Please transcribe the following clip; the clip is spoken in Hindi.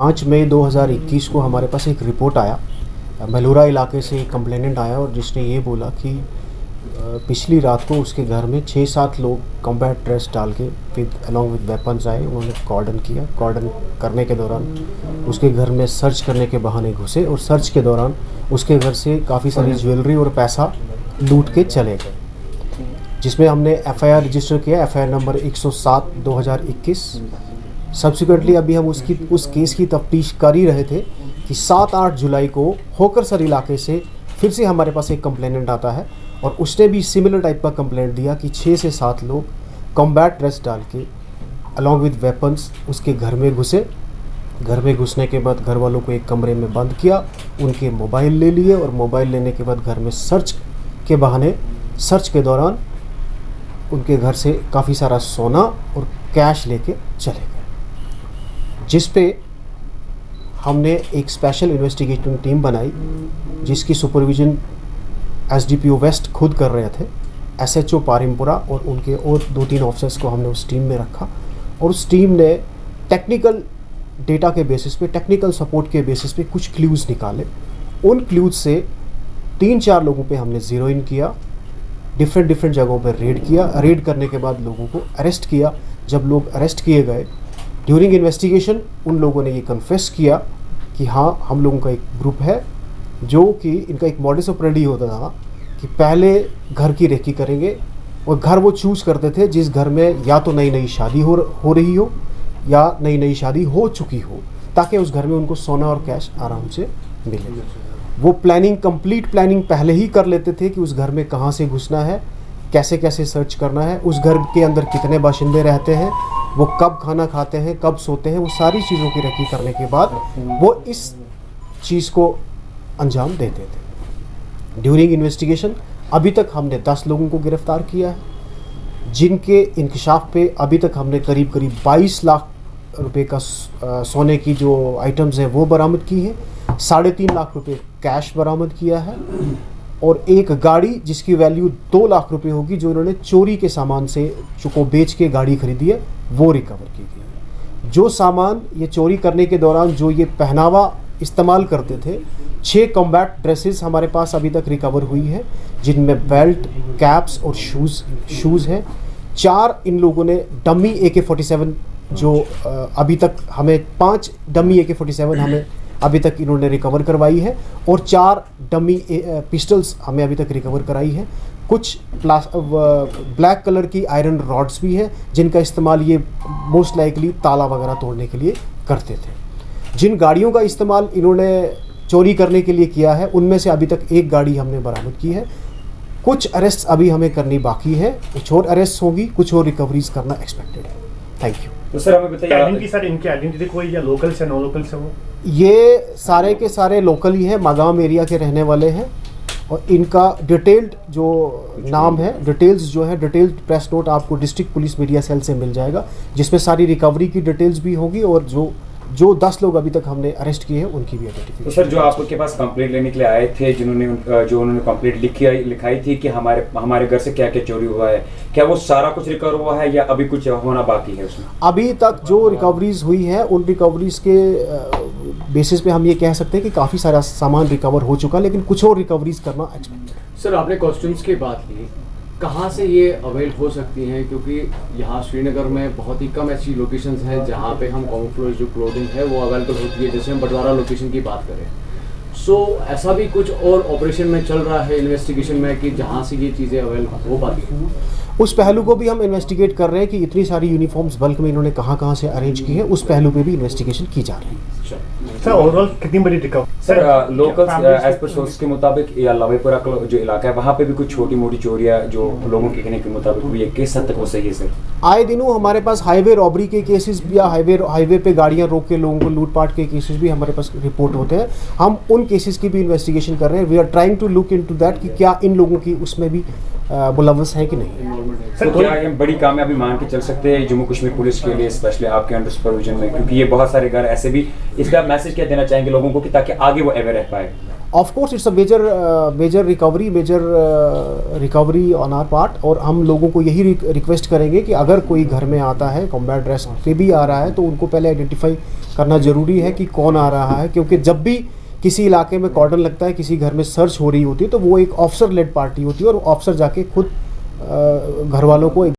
5 मई 2021 को हमारे पास एक रिपोर्ट आया, मेलूरा इलाके से एक कंप्लेनेंट आया और जिसने ये बोला कि पिछली रात को उसके घर में 6-7 लोग कॉम्बैट ड्रेस डाल के अलॉन्ग विद वेपन्स आए। उन्होंने कॉर्डन किया। कॉर्डन करने के दौरान उसके घर में सर्च करने के बहाने घुसे और सर्च के दौरान उसके घर से काफ़ी सारी ज्वेलरी और पैसा लूट के चले गए, जिसमें हमने एफआईआर रजिस्टर किया, एफआईआर नंबर 107/2021। सब्सिक्वेंटली अभी हम उस केस की तफ्तीश कर ही रहे थे कि 7-8 जुलाई को होकरसर इलाके से फिर से हमारे पास एक कंप्लेनेंट आता है और उसने भी सिमिलर टाइप का कंप्लेंट दिया कि 6 से 7 लोग कॉम्बैट ड्रेस डाल के अलॉन्ग विद वेपन्स उसके घर में घुसे। घर में घुसने के बाद घर वालों को एक कमरे में बंद किया, उनके मोबाइल ले लिए और मोबाइल लेने के बाद घर में सर्च के बहाने, सर्च के दौरान उनके घर से काफ़ी सारा सोना और कैश लेके चले गए, जिस पे हमने एक स्पेशल इन्वेस्टिगेटिंग टीम बनाई जिसकी सुपरविजन एसडीपीओ वेस्ट खुद कर रहे थे। एसएचओ पारिमपुरा और उनके और 2-3 ऑफिसर्स को हमने उस टीम में रखा और उस टीम ने टेक्निकल डेटा के बेसिस पे, टेक्निकल सपोर्ट के बेसिस पे कुछ क्लूज़ निकाले। उन क्लूज़ से 3-4 लोगों पे हमने ज़ीरो इन किया, डिफरेंट जगहों पर रेड किया। रेड करने के बाद लोगों को अरेस्ट किया। जब लोग अरेस्ट किए गए, ड्यूरिंग इन्वेस्टिगेशन उन लोगों ने ये कन्फेस किया कि हाँ, हम लोगों का एक ग्रुप है जो कि इनका एक मॉडस ऑपरेंडी होता था कि पहले घर की रेकी करेंगे और घर वो चूज़ करते थे जिस घर में या तो नई शादी हो रही हो या नई शादी हो चुकी हो, ताकि उस घर में उनको सोना और कैश आराम से मिले। वो कंप्लीट प्लानिंग पहले ही कर लेते थे कि उस घर में कहाँ से घुसना है, कैसे सर्च करना है, उस घर के अंदर कितने बाशिंदे रहते हैं, वो कब खाना खाते हैं, कब सोते हैं। वो सारी चीज़ों की रेकी करने के बाद वो इस चीज़ को अंजाम देते थे। ड्यूरिंग इन्वेस्टिगेशन अभी तक हमने 10 लोगों को गिरफ्तार किया है, जिनके इंकशाफ पे अभी तक हमने करीब 22 लाख रुपए का सोने की जो आइटम्स हैं वो बरामद की है, 3.5 लाख रुपए कैश बरामद किया है और एक गाड़ी जिसकी वैल्यू 2 लाख रुपए होगी, जो इन्होंने चोरी के सामान से को बेच के गाड़ी खरीदी है, वो रिकवर की गई है। जो सामान ये चोरी करने के दौरान जो ये पहनावा इस्तेमाल करते थे, 6 कॉम्बैट ड्रेसेस हमारे पास अभी तक रिकवर हुई है, जिनमें बेल्ट, कैप्स और शूज़ हैं। 4 इन लोगों ने डमी AK-47 जो अभी तक हमें 5 डमी AK-47 हमें अभी तक इन्होंने रिकवर करवाई है और 4 डमी पिस्टल्स हमें अभी तक रिकवर कराई है। कुछ ब्लैक कलर की आयरन रॉड्स भी हैं जिनका इस्तेमाल ये मोस्ट लाइकली ताला वगैरह तोड़ने के लिए करते थे। जिन गाड़ियों का इस्तेमाल इन्होंने चोरी करने के लिए किया है, उनमें से अभी तक एक गाड़ी हमने बरामद की है। कुछ अरेस्ट अभी हमें करनी बाकी है, कुछ और अरेस्ट होगी, कुछ और रिकवरीज करना एक्सपेक्टेड है। Thank you. तो सर हमें बताइए, सर इनकी आइडेंटिटी कोई या लोकल से नॉन लोकल से हो? ये सारे के सारे लोकल ही हैं, मागाम एरिया के रहने वाले हैं और इनका डिटेल्ड जो नाम है, डिटेल्स जो है, डिटेल्ड प्रेस नोट आपको डिस्ट्रिक्ट पुलिस मीडिया सेल से मिल जाएगा, जिसमें सारी रिकवरी की डिटेल्स भी होगी और जो 10 लोग अभी तक हमने अरेस्ट किए हैं उनकी भी आइडेंटिफिकेशन। तो सर जो आपके पास कंप्लेंट लेने के लिए आए थे, उन्होंने कंप्लेंट लिखाई थी कि हमारे घर से क्या क्या चोरी हुआ है, क्या वो सारा कुछ रिकवर हुआ है या अभी कुछ होना बाकी है उसमें? अभी तक जो रिकवरीज हुई है उन रिकवरीज के बेसिस पे हम ये कह सकते हैं कि काफ़ी सारा सामान रिकवर हो चुका, लेकिन कुछ और रिकवरीज करना एक्सपेक्टेड है। सर आपने कॉस्ट्यूम्स की बात की, कहाँ से ये अवेल हो सकती हैं, क्योंकि यहाँ श्रीनगर में बहुत ही कम ऐसी लोकेशंस हैं जहाँ पे हम कैमोफ्लेज जो क्लोथिंग है वो अवेलेबल होती है। जैसे हम बटवारा लोकेशन की बात करें, सो ऐसा भी कुछ और ऑपरेशन में चल रहा है इन्वेस्टिगेशन में कि जहाँ से ये चीज़ें अवेल हो पाती हैं? उस पहलू को भी हम इन्वेस्टिगेट कर रहे हैं कि इतनी सारी यूनिफॉर्म्स बल्क में इन्होंने कहाँ से अरेंज की है, उस पहलू पे भी इन्वेस्टिगेशन की जा रही है। सर ओवरऑल कितनी बड़ी रिकवर? सर लोकल एज पर सोर्स के मुताबिक या लवेपुरा का जो इलाका है वहाँ पे भी कुछ छोटी मोटी चोरियाँ जो लोगों के कहने के मुताबिक हुई है, किस हद तक वो सही है सर? आए दिनों हमारे पास हाईवे रॉबरी के केसेस या हाईवे पे गाड़ियाँ रोक के लोगों को लूटपाट के केसेस भी हमारे पास रिपोर्ट होते हैं। हम उन केसेस की भी इन्वेस्टिगेशन कर रहे हैं। We are trying to look into that कि क्या इन लोगों की उसमें भी मुलव्वस हैं कि नहीं। इन्वॉल्वमेंट है। सर, तो क्या ये बड़ी कामयाबी मान के चल सकते हैं जम्मू कश्मीर पुलिस के लिए, स्पेशली आपके अंडर सुपरविजन में, क्योंकि ये बहुत सारे घर ऐसे भी, इसका मैसेज क्या देना चाहेंगे लोगों को कि ताकि आगे वो अवेयर रह पाए? Of course it's a major recovery on our part, और हम लोगों को यही रिक्वेस्ट करेंगे कि अगर कोई घर में आता है कॉम्बैट ड्रेस पे भी आ रहा है तो उनको पहले आइडेंटिफाई करना ज़रूरी है कि कौन आ रहा है, क्योंकि जब भी किसी इलाके में कॉर्डन लगता है, किसी घर में सर्च हो रही होती है, तो वो एक ऑफिसर लेड पार्टी होती है और ऑफिसर जाके खुद घर वालों को